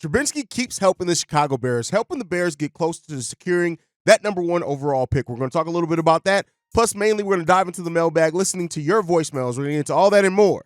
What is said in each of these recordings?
Trubinsky keeps helping the Chicago Bears, helping the Bears get closer to securing that number one overall pick. We're going to talk a little bit about that. Plus, mainly, we're going to dive into the mailbag, listening to your voicemails. We're going to get into all that and more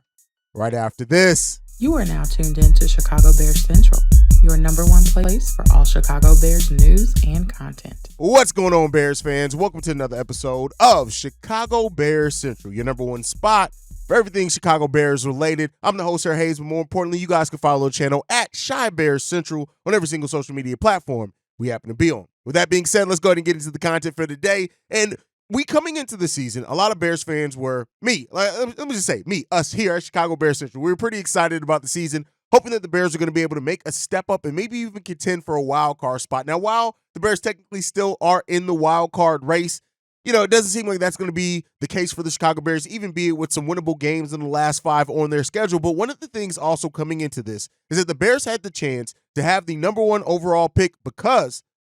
right after this. You are now tuned in to Chicago Bears Central, your number one place for all Chicago Bears news and content. What's going on, Bears fans? Welcome to another episode of Chicago Bears Central, your number one spot for everything Chicago Bears related. I'm the host, Sir Hayes, but more importantly, you guys can follow the channel at Chi Bears Central on every single social media platform we happen to be on. With that being said, let's go ahead and get into the content for today. And we coming into the season, a lot of Bears fans were, let me just say, us here at Chicago Bears Central. We were pretty excited about the season, hoping that the Bears are going to be able to make a step up and maybe even contend for a wild card spot. Now, while the Bears technically still are in the wild card race, it doesn't seem like that's going to be the case for the Chicago Bears, even be it with some winnable games in the last 5 on their schedule. But one of the things also coming into this is that the Bears had the chance to have the number one overall pick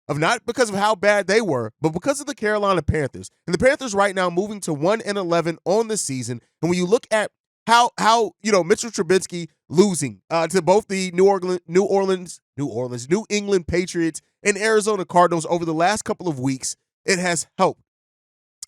not because of how bad they were, but because of the Carolina Panthers. And the Panthers right now moving to 1-11 on the season. And when you look at how Mitchell Trubinsky losing to both the New England Patriots and Arizona Cardinals over the last couple of weeks, it has helped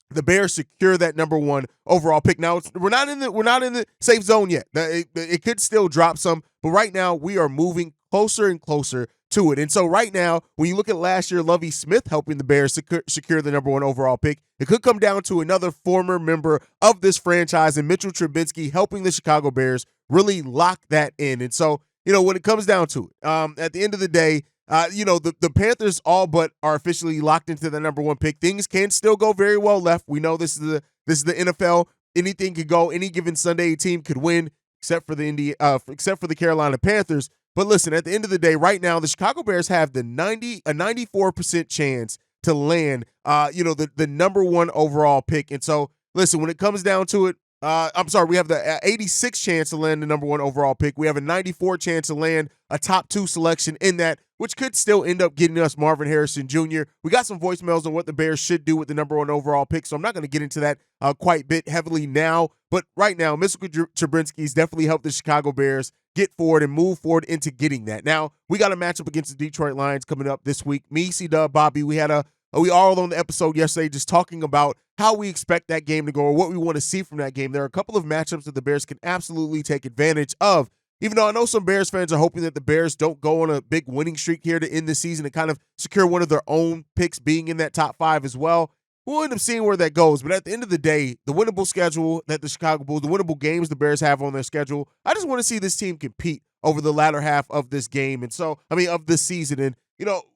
the Bears secure that number one overall pick. Now we're not in the safe zone yet. It could still drop some, but right now we are moving closer and closer to it. And so right now, when you look at last year, Lovie Smith helping the Bears secure the number one overall pick, it could come down to another former member of this franchise and Mitchell Trubinsky helping the Chicago Bears really lock that in. And so, when it comes down to it, at the end of the day, the Panthers all but are officially locked into the number one pick. Things can still go very well left. We know this is the NFL. Anything could go. Any given Sunday, a team could win, except for the Carolina Panthers. But listen, at the end of the day, right now, the Chicago Bears have a 94% chance to land, the number one overall pick. And so, listen, when it comes down to it, we have the 86 chance to land the number one overall pick. We have a 94 chance to land a top 2 selection in that, which could still end up getting us Marvin Harrison Jr. We got some voicemails on what the Bears should do with the number one overall pick, so I'm not going to get into that quite a bit heavily now. But right now, Mitchell Trubinsky's definitely helped the Chicago Bears get forward and move forward into getting that. Now, we got a matchup against the Detroit Lions coming up this week. Me, C-Dub, Bobby, we all on the episode yesterday just talking about how we expect that game to go or what we want to see from that game. There are a couple of matchups that the Bears can absolutely take advantage of, even though I know some Bears fans are hoping that the Bears don't go on a big winning streak here to end the season and kind of secure one of their own picks being in that top 5 as well. We'll end up seeing where that goes. But at the end of the day, the winnable schedule that the Chicago Bulls, the winnable games the Bears have on their schedule, I just want to see this team compete over the latter half of this game. And so, of this season. And,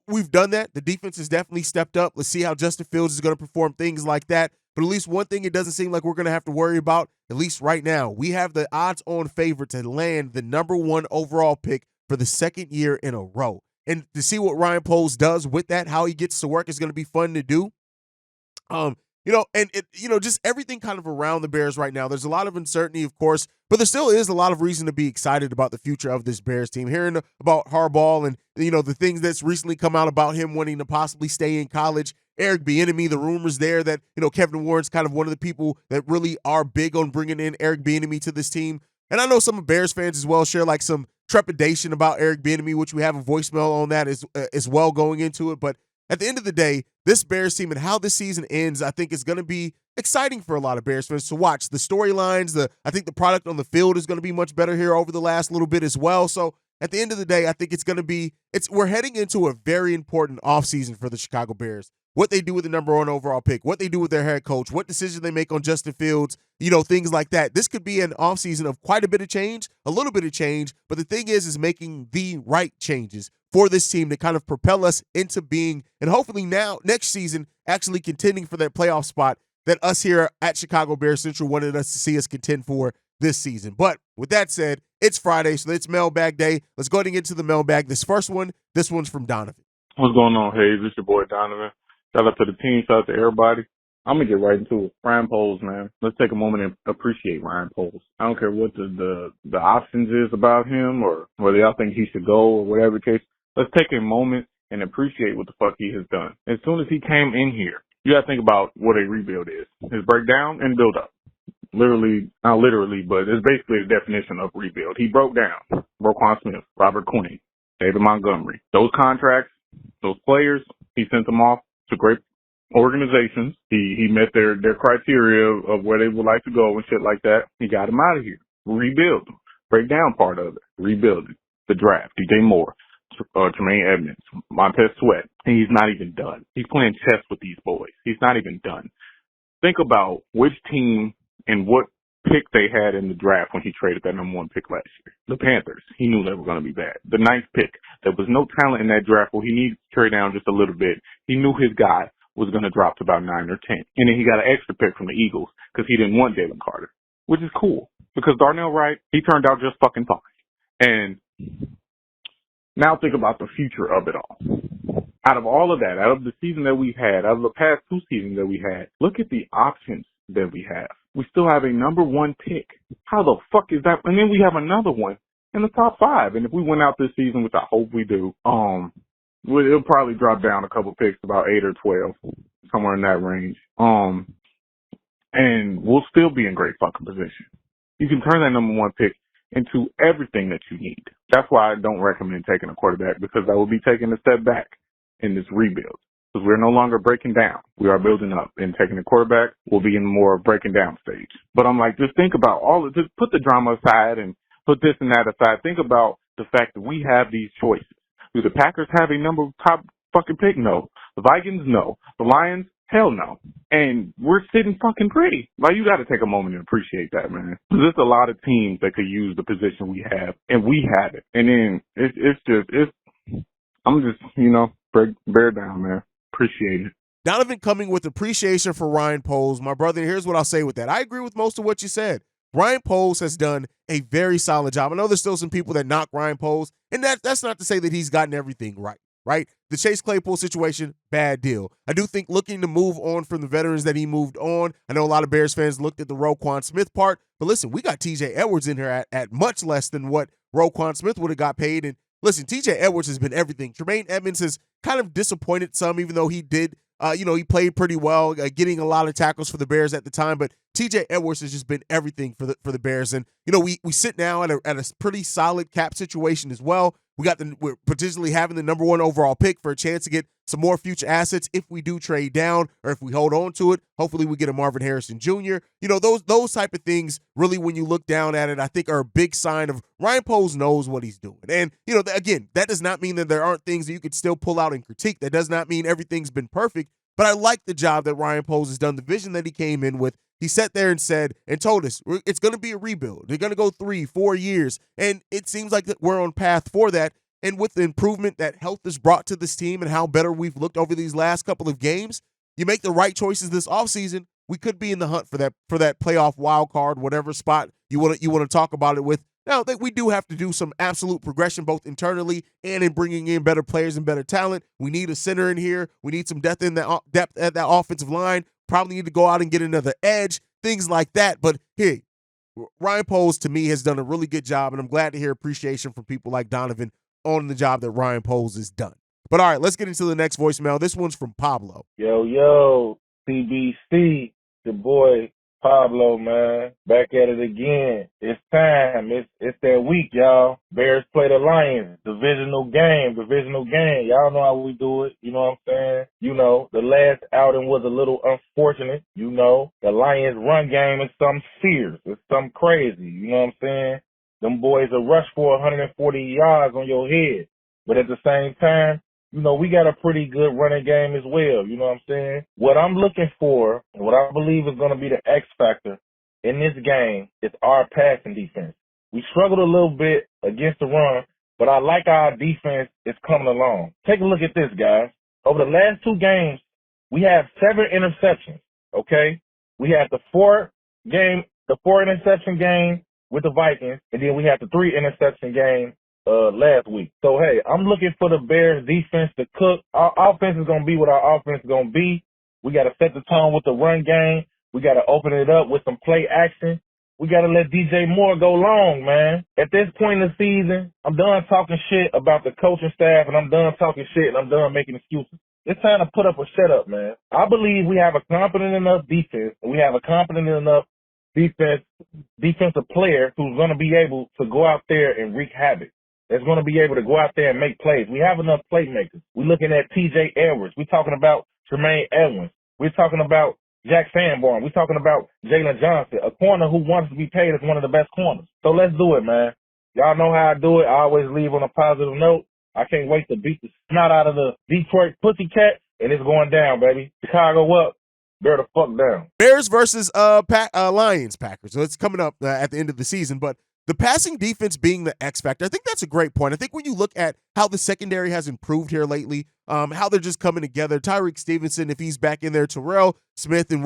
we've done that. The defense has definitely stepped up. Let's see how Justin Fields is going to perform, things like that. But at least one thing it doesn't seem like we're going to have to worry about, at least right now, we have the odds-on favorite to land the number one overall pick for the second year in a row. And to see what Ryan Poles does with that, how he gets to work is going to be fun to do. Just everything kind of around the Bears right now. There's a lot of uncertainty, of course, but there still is a lot of reason to be excited about the future of this Bears team. Hearing about Harbaugh and, the things that's recently come out about him wanting to possibly stay in college. Eric Bieniemy, the rumors there that, Kevin Warren's kind of one of the people that really are big on bringing in Eric Bieniemy to this team. And I know some Bears fans as well share like some trepidation about Eric Bieniemy, which we have a voicemail on that as well going into it. But at the end of the day, this Bears team and how this season ends, I think is going to be exciting for a lot of Bears fans to watch. The storylines, I think the product on the field is going to be much better here over the last little bit as well. So at the end of the day, I think we're heading into a very important offseason for the Chicago Bears. What they do with the number one overall pick, what they do with their head coach, what decisions they make on Justin Fields, things like that. This could be an offseason of quite a bit of change, a little bit of change, but the thing is making the right changes for this team to kind of propel us into being, and hopefully now, next season, actually contending for that playoff spot that us here at Chicago Bears Central wanted us to see us contend for this season. But with that said, it's Friday, so it's Mailbag Day. Let's go ahead and get to the mailbag. This one's from Donovan. What's going on, Hayes? It's your boy Donovan. Shout out to the team, shout out to everybody. I'm going to get right into it. Ryan Poles, man. Let's take a moment and appreciate Ryan Poles. I don't care what the options is about him or whether y'all think he should go or whatever the case. Let's take a moment and appreciate what the fuck he has done. As soon as he came in here, you got to think about what a rebuild is. His breakdown and build up. Literally, not literally, but it's basically the definition of rebuild. He broke down Roquan Smith, Robert Quinn, David Montgomery. Those contracts, those players, he sent them off to great organizations. He met their criteria of where they would like to go and shit like that. He got them out of here. Rebuild them. Break down part of it. Rebuild it. The draft. DJ Moore. Tremaine Edmonds. Montez Sweat. And he's not even done. He's playing chess with these boys. He's not even done. Think about which team and what pick they had in the draft when he traded that number 1 pick last year. The Panthers. He knew they were going to be bad. The 9th pick. There was no talent in that draft where he needed to trade down just a little bit. He knew his guy was going to drop to about 9 or 10. And then he got an extra pick from the Eagles because he didn't want Jalen Carter, which is cool because Darnell Wright, he turned out just fucking fine. And now think about the future of it all. Out of all of that, out of the season that we've had, out of the past 2 seasons that we had, look at the options that we have. We still have a number 1 pick. How the fuck is that? And then we have another one in the top 5. And if we went out this season, which I hope we do, it'll probably drop down a couple picks, about 8 or 12, somewhere in that range. And we'll still be in great fucking position. You can turn that number 1 pick into everything that you need. That's why I don't recommend taking a quarterback, because I will be taking a step back in this rebuild. Because we're no longer breaking down. We are building up. And taking a quarterback will be in more breaking down stage. But I'm like, just think about just put the drama aside and put this and that aside. Think about the fact that we have these choices. Do the Packers have a top fucking pick? No. The Vikings? No. The Lions? Hell no. And we're sitting fucking pretty. Like, you got to take a moment and appreciate that, man. There's a lot of teams that could use the position we have, and we have it. And then I'm just, bear down, man. Appreciate it. Donovan coming with appreciation for Ryan Poles. My brother, here's what I'll say with that. I agree with most of what you said. Ryan Poles has done a very solid job. I know there's still some people that knock Ryan Poles, and that's not to say that he's gotten everything right? The Chase Claypool situation, bad deal. I do think looking to move on from the veterans that he moved on. I know a lot of Bears fans looked at the Roquan Smith part, but listen, we got TJ Edwards in here at much less than what Roquan Smith would have got paid. And listen, TJ Edwards has been everything. Tremaine Edmonds has kind of disappointed some, even though he did, he played pretty well, getting a lot of tackles for the Bears at the time. But TJ Edwards has just been everything for the Bears. And, we sit now at a pretty solid cap situation as well. We're potentially having the number 1 overall pick for a chance to get some more future assets if we do trade down or if we hold on to it. Hopefully we get a Marvin Harrison Jr. Those type of things really, when you look down at it, I think are a big sign of Ryan Poles knows what he's doing. And, again, that does not mean that there aren't things that you could still pull out and critique. That does not mean everything's been perfect. But I like the job that Ryan Poles has done, the vision that he came in with. He sat there and said and told us it's going to be a rebuild. They're going to go 3-4 years. And it seems like that we're on path for that. And with the improvement that health has brought to this team and how better we've looked over these last couple of games, you make the right choices this offseason, we could be in the hunt for that playoff wild card, whatever spot you want to talk about it with. Now, we do have to do some absolute progression both internally and in bringing in better players and better talent. We need a center in here. We need some depth at that offensive line. Probably need to go out and get another edge, things like that. But hey, Ryan Poles, to me, has done a really good job, and I'm glad to hear appreciation from people like Donovan on the job that Ryan Poles has done. But all right, let's get into the next voicemail. This one's from Pablo. Yo, CBC, the boy Pablo, man. Back at it again. It's time. It's that week, y'all. Bears play the Lions. Divisional game. Y'all know how we do it. You know what I'm saying? The last outing was a little unfortunate. The Lions run game is something fierce. It's something crazy. You know what I'm saying? Them boys will rush for 140 yards on your head. But at the same time, we got a pretty good running game as well. You know what I'm saying? What I'm looking for, and what I believe is going to be the X factor in this game is our passing defense. We struggled a little bit against the run, but I like our defense is coming along. Take a look at this, guys. Over the last 2 games, we have 7 interceptions, okay? We had the 4 interception game with the Vikings, and then we had the 3 interception game last week. So, hey, I'm looking for the Bears defense to cook. Our offense is going to be what our offense is going to be. We got to set the tone with the run game. We got to open it up with some play action. We got to let DJ Moore go long, man. At this point in the season, I'm done talking shit about the coaching staff, and I'm done talking shit, and I'm done making excuses. It's time to put up a shut up, man. I believe we have a competent enough defense, and we have a competent enough defensive player who's going to be able to go out there and wreak havoc. that's going to be able to go out there and make plays. We have enough playmakers. We're looking at T.J. Edwards. We're talking about Tremaine Edwards. We're talking about Jack Sanborn. We're talking about Jalen Johnson, a corner who wants to be paid as one of the best corners. So let's do it, man. Y'all know how I do it. I always leave on a positive note. I can't wait to beat the snot out of the Detroit Pussycat, and it's going down, baby. Chicago up. Bear the fuck down. Bears versus Lions, Packers. So it's coming up at the end of the season, but the passing defense being the X factor, I think that's a great point. I think when you look at how the secondary has improved here lately, how they're just coming together, Tyreek Stevenson, if he's back in there, Terrell Smith and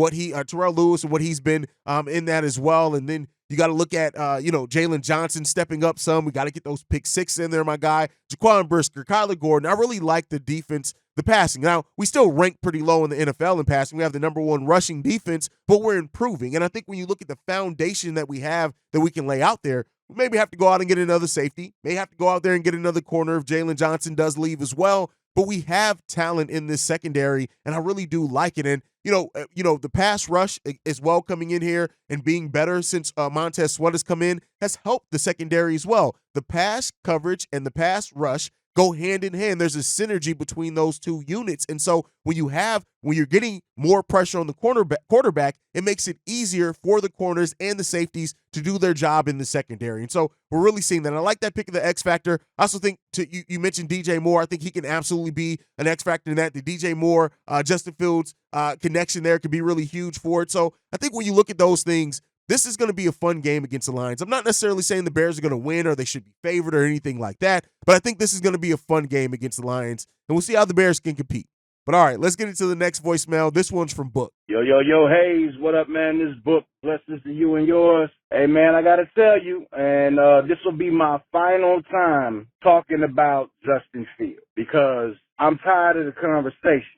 Terrell Lewis and what he's been in that as well, and then you got to look at, Jalen Johnson stepping up some. We got to get those pick six in there, my guy. Jaquan Brisker, Kyler Gordon. I really like the defense, the passing. Now, we still rank pretty low in the NFL in passing. We have the number one rushing defense, but we're improving. And I think when you look at the foundation that we have that we can lay out there, we maybe have to go out and get another safety. May have to go out there and get another corner if Jalen Johnson does leave as well. But we have talent in this secondary, and I really do like it. And the pass rush as well coming in here and being better since Montez Sweat has come in has helped the secondary as well. The pass coverage and the pass rush go hand in hand. There's a synergy between those two units. And so when you're getting more pressure on the quarterback, it makes it easier for the corners and the safeties to do their job in the secondary. And so we're really seeing that. I like that pick of the X factor. I also think you mentioned DJ Moore. I think he can absolutely be an X factor in that. The DJ Moore, Justin Fields connection there could be really huge for it. So I think when you look at those things, this is going to be a fun game against the Lions. I'm not necessarily saying the Bears are going to win or they should be favored or anything like that, but I think this is going to be a fun game against the Lions, and we'll see how the Bears can compete. But all right, let's get into the next voicemail. This one's from Book. Yo, Hayes, what up, man? This is Book. Blessings to you and yours. Hey, man, I got to tell you, and this will be my final time talking about Justin Fields because I'm tired of the conversation.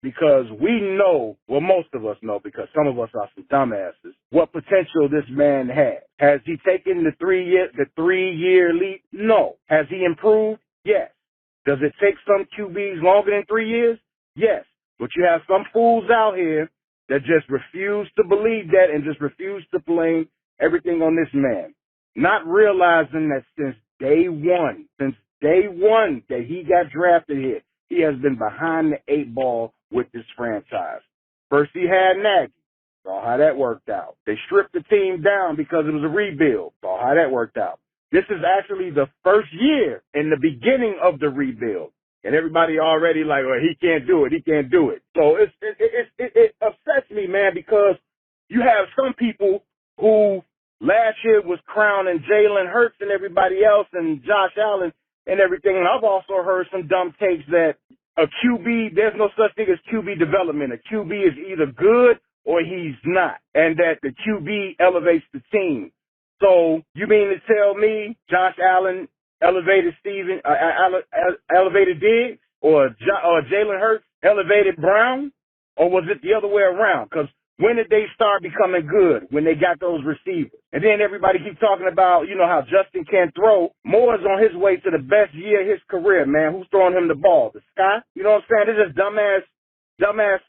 Because we know, well, most of us know, because some of us are some dumbasses, what potential this man has. Has he taken the three-year leap? No. Has he improved? Yes. Does it take some QBs longer than 3 years? Yes. But you have some fools out here that just refuse to believe that and just refuse to blame everything on this man. Not realizing that since day one that he got drafted here, he has been behind the 8 ball with this franchise. First he had Nagy. Saw how that worked out. They stripped the team down because it was a rebuild. Saw how that worked out. This is actually the first year in the beginning of the rebuild. And everybody already like, well, he can't do it. He can't do it. So it upsets me, man, because you have some people who last year was crowning Jalen Hurts and everybody else and Josh Allen and everything. And I've also heard some dumb takes that a QB, there's no such thing as QB development. A QB is either good or he's not, and that the QB elevates the team. So you mean to tell me Josh Allen elevated elevated Diggs, or Jalen Hurts elevated Brown, or was it the other way around? Because when did they start becoming good? When they got those receivers. And then everybody keeps talking about, how Justin can't throw. Moore's on his way to the best year of his career, man. Who's throwing him the ball? The Scott? You know what I'm saying? This is dumbass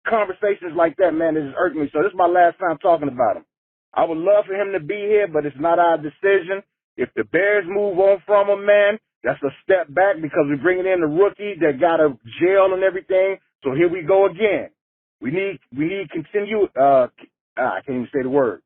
conversations like that, man. This is irking me. So this is my last time talking about him. I would love for him to be here, but it's not our decision. If the Bears move on from him, man, that's a step back because we're bringing in a rookie that got a jail and everything. So here we go again. We need continue. I can't even say the word.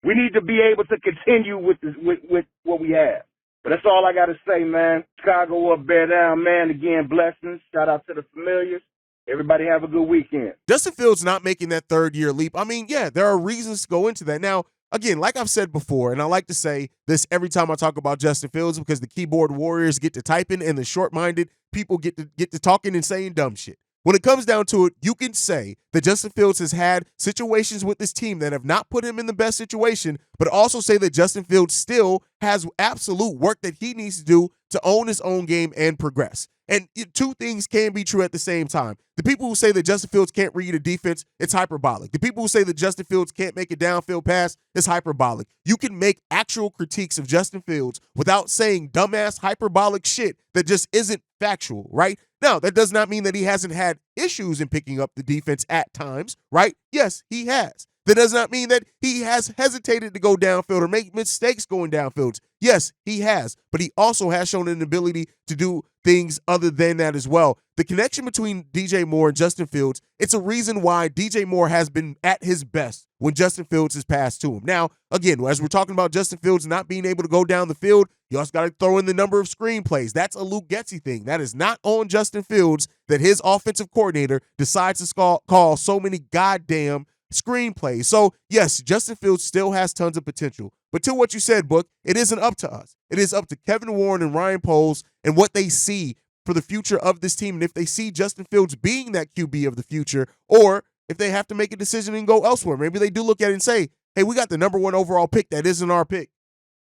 We need to be able to continue with what we have. But that's all I got to say, man. Chicago up, bear down, man. Again, blessings. Shout out to the familiars. Everybody have a good weekend. Justin Fields not making that third-year leap. I mean, yeah, there are reasons to go into that. Now, again, like I've said before, and I like to say this every time I talk about Justin Fields because the keyboard warriors get to typing and the short-minded people get to talking and saying dumb shit. When it comes down to it, you can say that Justin Fields has had situations with this team that have not put him in the best situation, but also say that Justin Fields still has absolute work that he needs to do to own his own game and progress. And two things can be true at the same time. The people who say that Justin Fields can't read a defense, it's hyperbolic. The people who say that Justin Fields can't make a downfield pass, it's hyperbolic. You can make actual critiques of Justin Fields without saying dumbass hyperbolic shit that just isn't factual, right? Now, that does not mean that he hasn't had issues in picking up the defense at times, right? Yes, he has. That does not mean that he has hesitated to go downfield or make mistakes going downfields. Yes, he has, but he also has shown an ability to do things other than that as well. The connection between DJ Moore and Justin Fields, it's a reason why DJ Moore has been at his best when Justin Fields has passed to him. Now, again, as we're talking about Justin Fields not being able to go down the field, you also got to throw in the number of screenplays. That's a Luke Getsy thing. That is not on Justin Fields that his offensive coordinator decides to call so many goddamn screenplays. So, yes, Justin Fields still has tons of potential. But to what you said, Book, it isn't up to us. It is up to Kevin Warren and Ryan Poles and what they see for the future of this team. And if they see Justin Fields being that QB of the future, or if they have to make a decision and go elsewhere, maybe they do look at it and say, hey, we got the number 1 overall pick. That isn't our pick.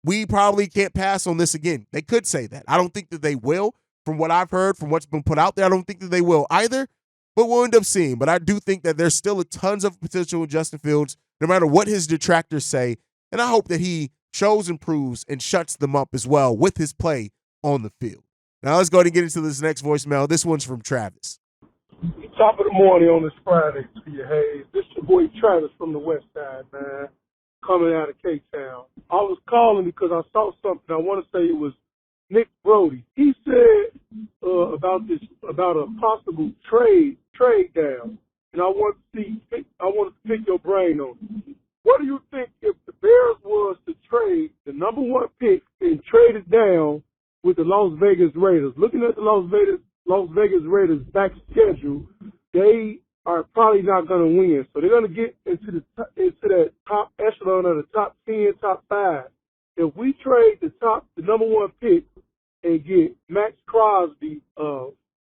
We probably can't pass on this again. They could say that. I don't think that they will. From what I've heard, from what's been put out there, I don't think that they will either. But we'll end up seeing. But I do think that there's still tons of potential in Justin Fields, no matter what his detractors say. And I hope that he shows and proves and shuts them up as well with his play on the field. Now let's go ahead and get into this next voicemail. This one's from Travis. Top of the morning on this Friday to you, Hayes. This your boy Travis from the West Side, man, coming out of K-Town. I was calling because I saw something. I want to say it was Nick Brody. He said about a possible trade down, and I want to pick your brain on it. What do you think if the Bears was to trade the number 1 pick and trade it down with the Las Vegas Raiders? Looking at the Las Vegas Raiders back schedule, they are probably not going to win. So they're going to get into that top echelon of the top 10, top 5. If we trade the number 1 pick and get Max Crosby,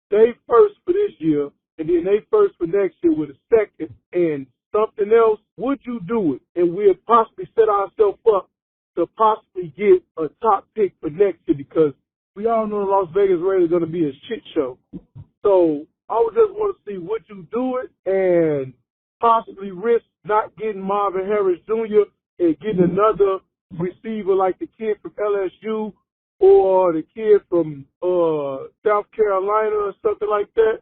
they first for this year, and then they first for next year with a second and something else, would you do it? And we'll possibly set ourselves up to possibly get a top pick for next year, because we all know the Las Vegas Raiders are going to be a shit show. So I would just want to see, would you do it and possibly risk not getting Marvin Harris Jr. and getting another receiver like the kid from LSU or the kid from South Carolina or something like that?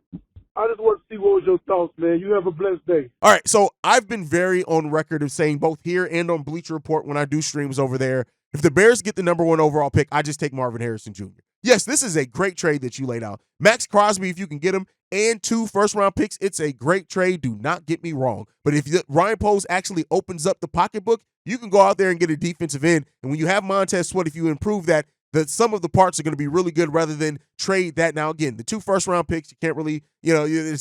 I just want to see what was your thoughts, man. You have a blessed day. All right, so I've been very on record of saying, both here and on Bleacher Report when I do streams over there, if the Bears get the number 1 overall pick, I just take Marvin Harrison Jr. Yes, this is a great trade that you laid out. Max Crosby, if you can get him, and 2 first-round picks, it's a great trade. Do not get me wrong. But if Ryan Poles actually opens up the pocketbook, you can go out there and get a defensive end. And when you have Montez Sweat, if you improve that some of the parts are going to be really good rather than trade that. Now, again, the 2 first-round picks, you can't really, you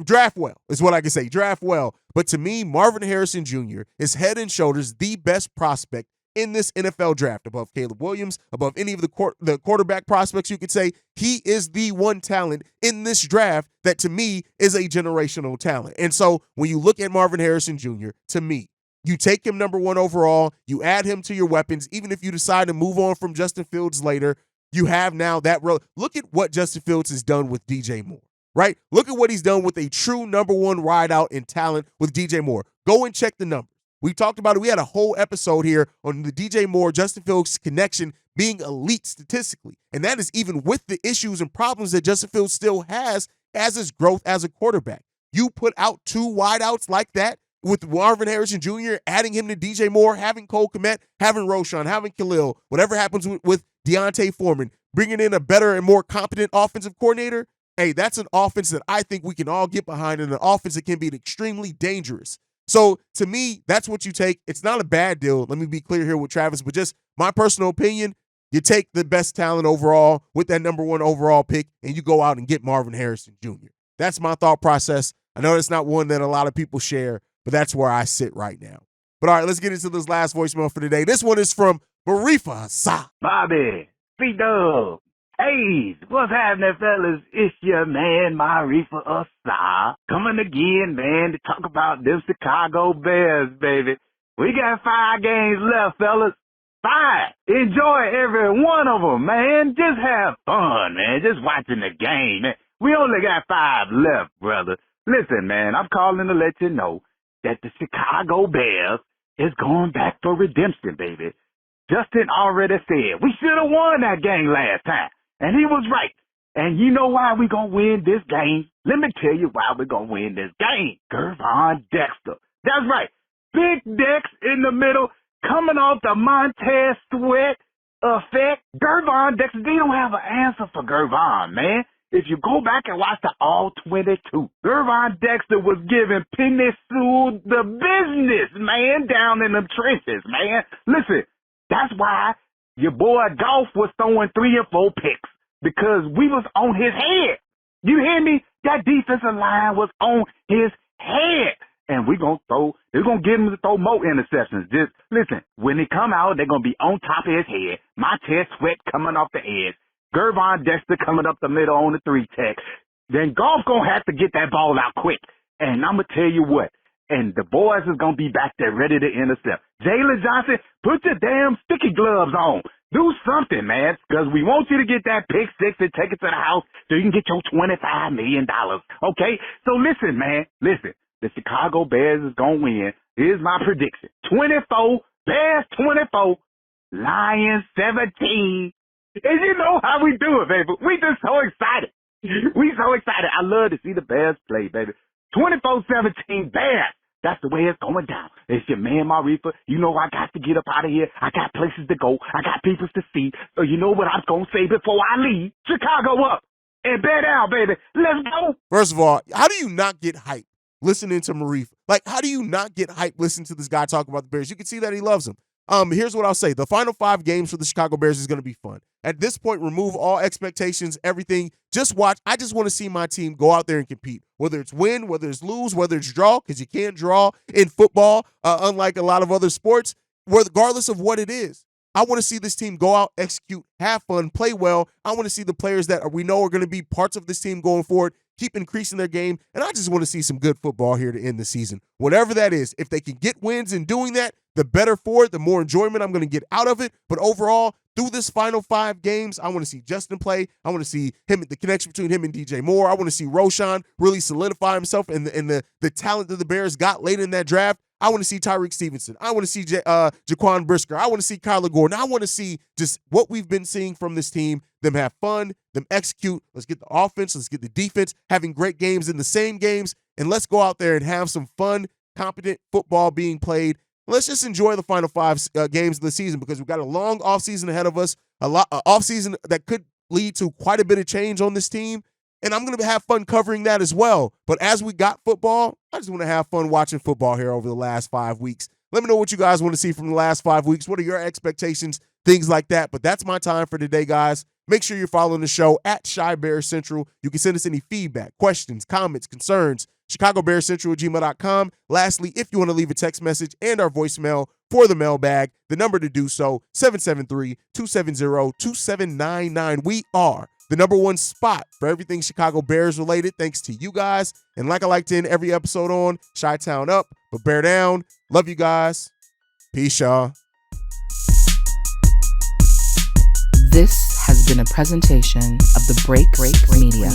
draft well is what I can say. Draft well. But to me, Marvin Harrison Jr. is head and shoulders the best prospect in this NFL draft, above Caleb Williams, above any of the quarterback prospects. You could say he is the one talent in this draft that, to me, is a generational talent. And so when you look at Marvin Harrison Jr., to me, you take him number 1 overall, you add him to your weapons. Even if you decide to move on from Justin Fields later, you have now that look at what Justin Fields has done with DJ Moore, right? Look at what he's done with a true number 1 rideout in talent with DJ Moore. Go and check the numbers. We talked about it. We had a whole episode here on the DJ Moore, Justin Fields connection being elite statistically. And that is even with the issues and problems that Justin Fields still has as his growth as a quarterback. You put out 2 wideouts like that, with Marvin Harrison Jr., adding him to DJ Moore, having Cole Kmet, having Roshan, having Khalil, whatever happens with Deontay Foreman, bringing in a better and more competent offensive coordinator, hey, that's an offense that I think we can all get behind, and an offense that can be extremely dangerous. So, to me, that's what you take. It's not a bad deal. Let me be clear here with Travis, but just my personal opinion, you take the best talent overall with that number 1 overall pick, and you go out and get Marvin Harrison Jr. That's my thought process. I know that's not one that a lot of people share, but that's where I sit right now. But all right, let's get into this last voicemail for today. This one is from Marifa Sa. Bobby, C-Dub, Hayes, what's happening, fellas? It's your man, Marifa Sa, coming again, man, to talk about them Chicago Bears, baby. We got 5 games left, fellas. 5. Enjoy every one of them, man. Just have fun, man. Just watching the game, man. We only got 5 left, brother. Listen, man, I'm calling to let you know that the Chicago Bears is going back for redemption, baby. Justin already said we should have won that game last time, and he was right. And you know why we going to win this game? Let me tell you why we're going to win this game. Gervon Dexter. That's right. Big Dex in the middle, coming off the Montez Sweat. effect. Gervon Dexter, they don't have an answer for Gervon, man. If you go back and watch the All 22, Gervon Dexter was giving Penny Sewell the business, man, down in the trenches, man. Listen, that's why your boy Goff was throwing 3 and 4 picks, because we was on his head. You hear me? That defensive line was on his head. And they're going to get him to throw more interceptions. Just listen, when they come out, they're going to be on top of his head. Montez Sweat coming off the edge. Gervon Dexter coming up the middle on the 3-tech. Then Goff going to have to get that ball out quick. And I'm going to tell you what. And the boys is going to be back there ready to intercept. Jalen Johnson, put your damn sticky gloves on. Do something, man, because we want you to get that pick 6 and take it to the house so you can get your $25 million. Okay? So listen, man. Listen. The Chicago Bears is going to win. Here's my prediction. 24, Bears 24, Lions 17. And you know how we do it, baby. We just so excited. We so excited. I love to see the Bears play, baby. 24-17 Bears. That's the way it's going down. It's your man, Marifa. You know I got to get up out of here. I got places to go. I got people to see. So you know what I'm going to say before I leave? Chicago up and bear down, baby. Let's go. First of all, how do you not get hyped listening to Marifa? Like, how do you not get hyped listening to this guy talk about the Bears? You can see that he loves them. Here's what I'll say. The final 5 games for the Chicago Bears is going to be fun. At this point, remove all expectations, everything. Just watch. I just want to see my team go out there and compete, whether it's win, whether it's lose, whether it's draw, because you can't draw in football, unlike a lot of other sports, regardless of what it is. I want to see this team go out, execute, have fun, play well. I want to see the players that we know are going to be parts of this team going forward keep increasing their game, and I just want to see some good football here to end the season. Whatever that is, if they can get wins in doing that, the better for it, the more enjoyment I'm going to get out of it. But overall, through this final 5 games, I want to see Justin play. I want to see him, the connection between him and DJ Moore. I want to see Roschon really solidify himself and the talent that the Bears got late in that draft. I want to see Tyreek Stevenson. I want to see Jaquan Brisker. I want to see Kyler Gordon. I want to see just what we've been seeing from this team, them have fun, them execute. Let's get the offense. Let's get the defense, having great games in the same games, and let's go out there and have some fun, competent football being played. Let's just enjoy the final 5 games of the season, because we've got a long offseason ahead of us, a offseason that could lead to quite a bit of change on this team. And I'm going to have fun covering that as well. But as we got football, I just want to have fun watching football here over the last 5 weeks. Let me know what you guys want to see from the last 5 weeks. What are your expectations? Things like that. But that's my time for today, guys. Make sure you're following the show at Shy Bear Central. You can send us any feedback, questions, comments, concerns, ChicagoBearsCentral@gmail.com. Lastly, if you want to leave a text message and our voicemail for the mailbag, the number to do so, 773-270-2799. We are the #1 spot for everything Chicago Bears related, thanks to you guys. And like I like to end every episode on, Chi-Town up, but bear down. Love you guys. Peace, y'all. This has been a presentation of the Break Media.